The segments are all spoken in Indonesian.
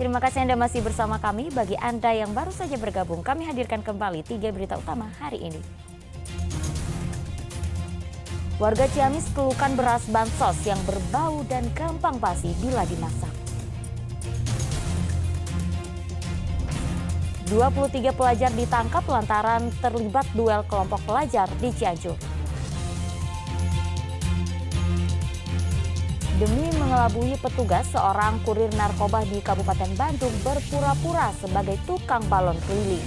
Terima kasih Anda masih bersama kami. Bagi Anda yang baru saja bergabung, kami hadirkan kembali 3 berita utama hari ini. Warga Ciamis keluhkan beras bansos yang berbau dan gampang basi bila dimasak. 23 pelajar ditangkap lantaran terlibat duel kelompok pelajar di Cianjur. Demi mengelabui petugas, seorang kurir narkoba di Kabupaten Bandung berpura-pura sebagai tukang balon keliling.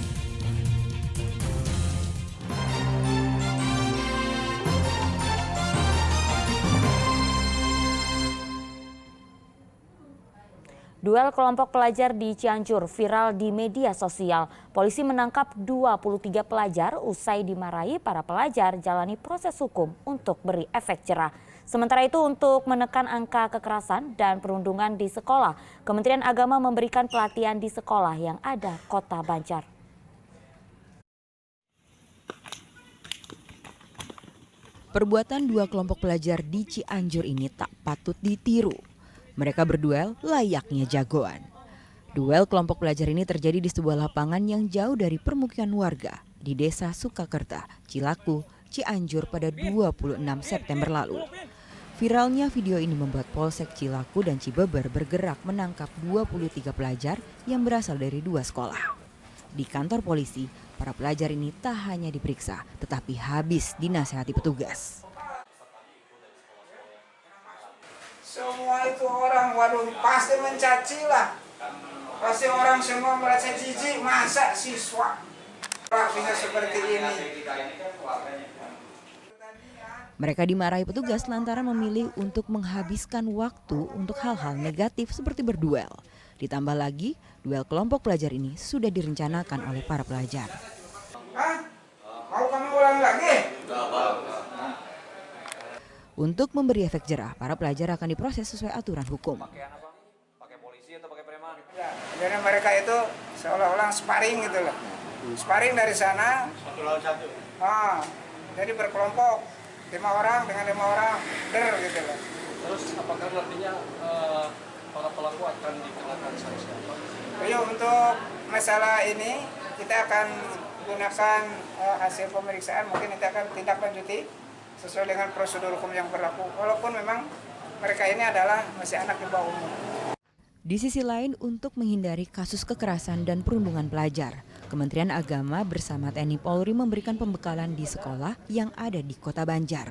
Duel kelompok pelajar di Cianjur viral di media sosial. Polisi menangkap 23 pelajar usai dimarahi para pelajar jalani proses hukum untuk beri efek jerah. Sementara itu untuk menekan angka kekerasan dan perundungan di sekolah, Kementerian Agama memberikan pelatihan di sekolah yang ada Kota Banjar. Perbuatan dua kelompok pelajar di Cianjur ini tak patut ditiru. Mereka berduel layaknya jagoan. Duel kelompok pelajar ini terjadi di sebuah lapangan yang jauh dari permukiman warga di Desa Sukakerta, Cilaku, Cianjur pada 26 September lalu. Viralnya video ini membuat Polsek Cilaku dan Cibeber bergerak menangkap 23 pelajar yang berasal dari 2 sekolah. Di kantor polisi, para pelajar ini tak hanya diperiksa, tetapi habis dinasihati petugas. Semua itu orang, waduh, pasti mencaci lah. Pasti orang semua merasa jijik, masa siswa bisa seperti ini. Mereka dimarahi petugas lantaran memilih untuk menghabiskan waktu untuk hal-hal negatif seperti berduel. Ditambah lagi, duel kelompok pelajar ini sudah direncanakan oleh para pelajar. Hah? Mau kamu ulang lagi? Untuk memberi efek jerah, para pelajar akan diproses sesuai aturan hukum. Pakai polisi atau pakai preman? Ya, jadi mereka itu seolah-olah sparring gitu loh. Sparring dari sana. 1 lawan 1. Jadi berkelompok 5 orang dengan 5 orang gitu loh. Terus apakah nantinya para pelaku akan dikenakan sanksi apa? Jadi untuk masalah ini kita akan gunakan hasil pemeriksaan, mungkin kita akan tindak lanjuti sesuai dengan prosedur hukum yang berlaku. Walaupun memang mereka ini adalah masih anak di bawah umur. Di sisi lain, untuk menghindari kasus kekerasan dan perundungan pelajar, Kementerian Agama bersama TNI Polri memberikan pembekalan di sekolah yang ada di Kota Banjar.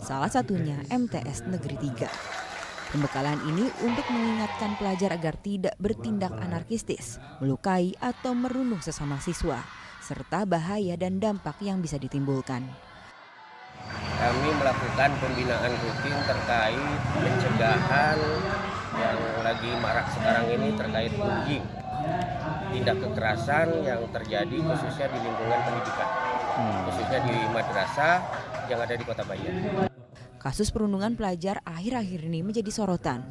Salah satunya MTS Negeri 3. Pembekalan ini untuk mengingatkan pelajar agar tidak bertindak anarkistis, melukai atau merundung sesama siswa, serta bahaya dan dampak yang bisa ditimbulkan. Kami melakukan pembinaan rutin terkait pencegahan yang lagi marak sekarang ini terkait bullying, tindak kekerasan yang terjadi khususnya di lingkungan pendidikan, khususnya di madrasah yang ada di Kota Banjar. Kasus perundungan pelajar akhir-akhir ini menjadi sorotan.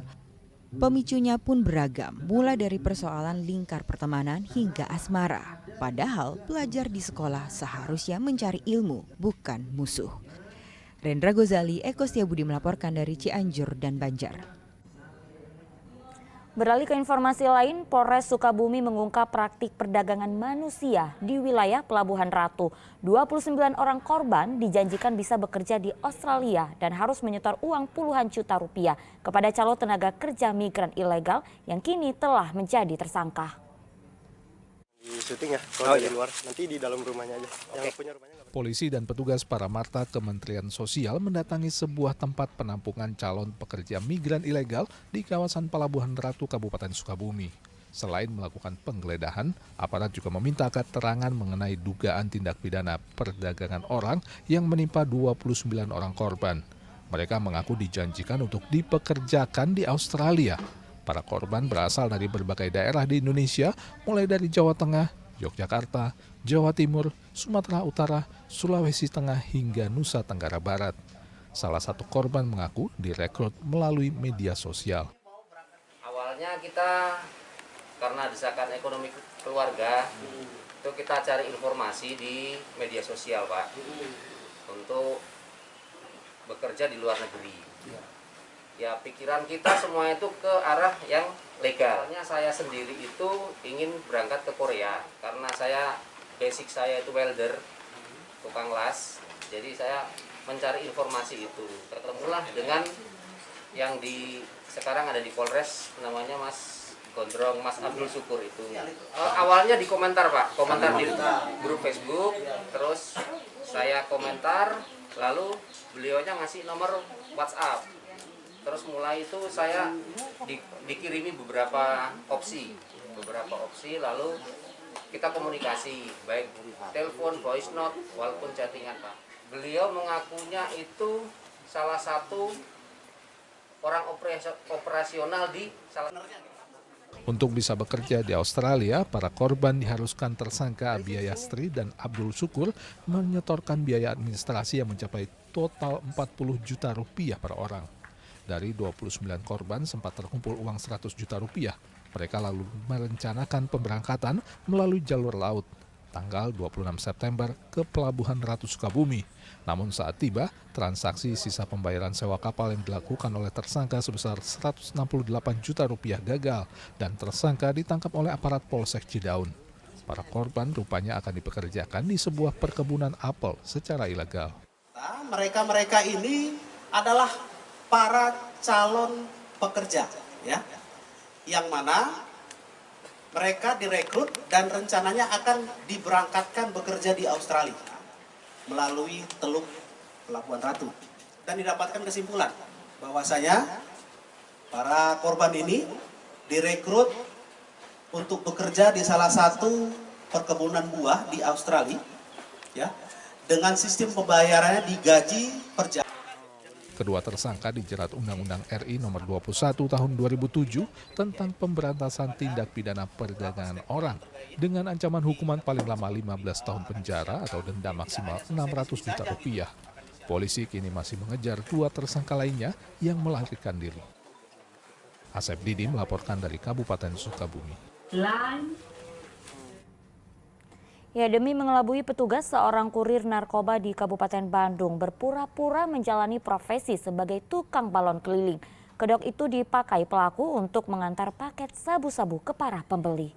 Pemicunya pun beragam, mulai dari persoalan lingkar pertemanan hingga asmara. Padahal pelajar di sekolah seharusnya mencari ilmu, bukan musuh. Rendra Gozali, Eko Setiabudi melaporkan dari Cianjur dan Banjar. Beralih ke informasi lain, Polres Sukabumi mengungkap praktik perdagangan manusia di wilayah Pelabuhan Ratu. 29 orang korban dijanjikan bisa bekerja di Australia dan harus menyetor uang puluhan juta rupiah kepada calon tenaga kerja migran ilegal yang kini telah menjadi tersangka. Di syuting ya, kalau di luar, nanti di dalam rumahnya aja. Yang punya rumahnya nggak. Polisi dan petugas Paramarta Kementerian Sosial mendatangi sebuah tempat penampungan calon pekerja migran ilegal di kawasan Pelabuhan Ratu, Kabupaten Sukabumi. Selain melakukan penggeledahan, aparat juga meminta keterangan mengenai dugaan tindak pidana perdagangan orang yang menimpa 29 orang korban. Mereka mengaku dijanjikan untuk dipekerjakan di Australia. Para korban berasal dari berbagai daerah di Indonesia, mulai dari Jawa Tengah, Yogyakarta, Jawa Timur, Sumatera Utara, Sulawesi Tengah hingga Nusa Tenggara Barat. Salah satu korban mengaku direkrut melalui media sosial. Awalnya kita karena desakan ekonomi keluarga, itu kita cari informasi di media sosial, Pak, untuk bekerja di luar negeri. ya pikiran kita semua itu ke arah yang legalnya. Saya sendiri itu ingin berangkat ke Korea karena basic saya itu welder, tukang las. Jadi saya mencari informasi itu. Ketemulah dengan yang sekarang ada di Polres, namanya Mas Gondrong, Mas Abdul Syukur itu. Awalnya di komentar Pak, komentar di grup Facebook, terus saya komentar, lalu beliaunya ngasih nomor WhatsApp. Terus mulai itu saya dikirimi beberapa opsi, lalu kita komunikasi, baik telepon, voice note, walaupun chattingan Pak. Beliau mengakunya itu salah satu orang operasional di salah. Untuk bisa bekerja di Australia, para korban diharuskan tersangka Abia Yastri dan Abdul Syukur menyetorkan biaya administrasi yang mencapai total 40 juta rupiah per orang. Dari 29 korban sempat terkumpul uang 100 juta rupiah. Mereka lalu merencanakan pemberangkatan melalui jalur laut tanggal 26 September ke Pelabuhan Ratu Sukabumi. Namun saat tiba, transaksi sisa pembayaran sewa kapal yang dilakukan oleh tersangka sebesar 168 juta rupiah gagal dan tersangka ditangkap oleh aparat Polsek Cidaun. Para korban rupanya akan dipekerjakan di sebuah perkebunan apel secara ilegal. Mereka ini adalah para calon pekerja, ya, yang mana mereka direkrut dan rencananya akan diberangkatkan bekerja di Australia melalui Teluk Pelabuhan Ratu. Dan didapatkan kesimpulan bahwasanya para korban ini direkrut untuk bekerja di salah satu perkebunan buah di Australia, ya, dengan sistem pembayarannya digaji per jam. Kedua tersangka dijerat Undang-Undang RI Nomor 21 Tahun 2007 tentang pemberantasan tindak pidana perdagangan orang dengan ancaman hukuman paling lama 15 tahun penjara atau denda maksimal 600 juta rupiah. Polisi kini masih mengejar dua tersangka lainnya yang melarikan diri. Asep Didi melaporkan dari Kabupaten Sukabumi. Ya, demi mengelabui petugas, seorang kurir narkoba di Kabupaten Bandung berpura-pura menjalani profesi sebagai tukang balon keliling. Kedok itu dipakai pelaku untuk mengantar paket sabu-sabu ke para pembeli.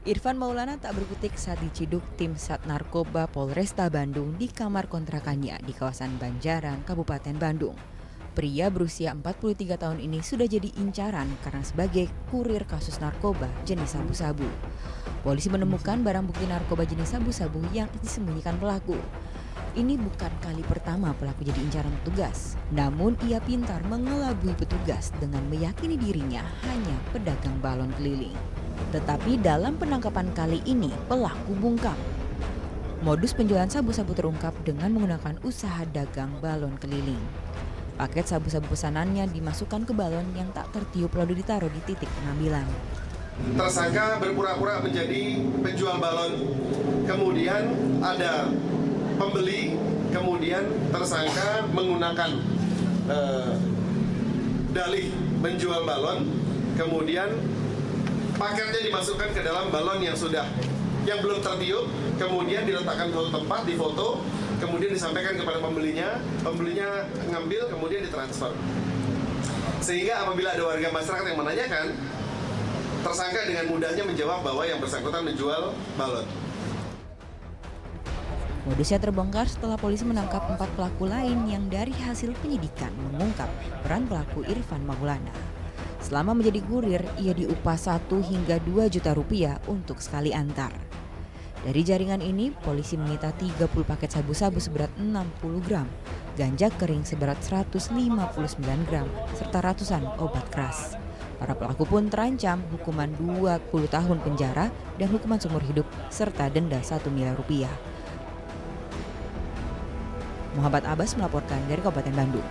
Irfan Maulana tak berkutik saat diciduk tim Sat Narkoba Polresta Bandung di kamar kontrakannya di kawasan Banjaran, Kabupaten Bandung. Pria berusia 43 tahun ini sudah jadi incaran karena sebagai kurir kasus narkoba jenis sabu-sabu. Polisi menemukan barang bukti narkoba jenis sabu-sabu yang disembunyikan pelaku. Ini bukan kali pertama pelaku jadi incaran petugas. Namun ia pintar mengelabui petugas dengan meyakini dirinya hanya pedagang balon keliling. Tetapi dalam penangkapan kali ini pelaku bungkam. Modus penjualan sabu-sabu terungkap dengan menggunakan usaha dagang balon keliling. Paket sabu-sabu pesanannya dimasukkan ke balon yang tak tertiup lalu ditaruh di titik pengambilan. Tersangka berpura-pura menjadi penjual balon, kemudian ada pembeli, kemudian tersangka menggunakan dalih menjual balon, kemudian paketnya dimasukkan ke dalam balon yang belum tertiup, kemudian diletakkan di suatu tempat, difoto, kemudian disampaikan kepada pembelinya ngambil, kemudian ditransfer. Sehingga apabila ada warga masyarakat yang menanyakan, tersangka dengan mudahnya menjawab bahwa yang bersangkutan menjual balon. Modusnya terbongkar setelah polisi menangkap 4 pelaku lain yang dari hasil penyidikan mengungkap peran pelaku Irfan Maulana. Selama menjadi kurir, ia diupah 1 hingga 2 juta rupiah untuk sekali antar. Dari jaringan ini, polisi menyita 30 paket sabu-sabu seberat 60 gram, ganja kering seberat 159 gram, serta ratusan obat keras. Para pelaku pun terancam hukuman 20 tahun penjara dan hukuman seumur hidup serta denda 1 miliar rupiah. Muhammad Abbas melaporkan dari Kabupaten Bandung.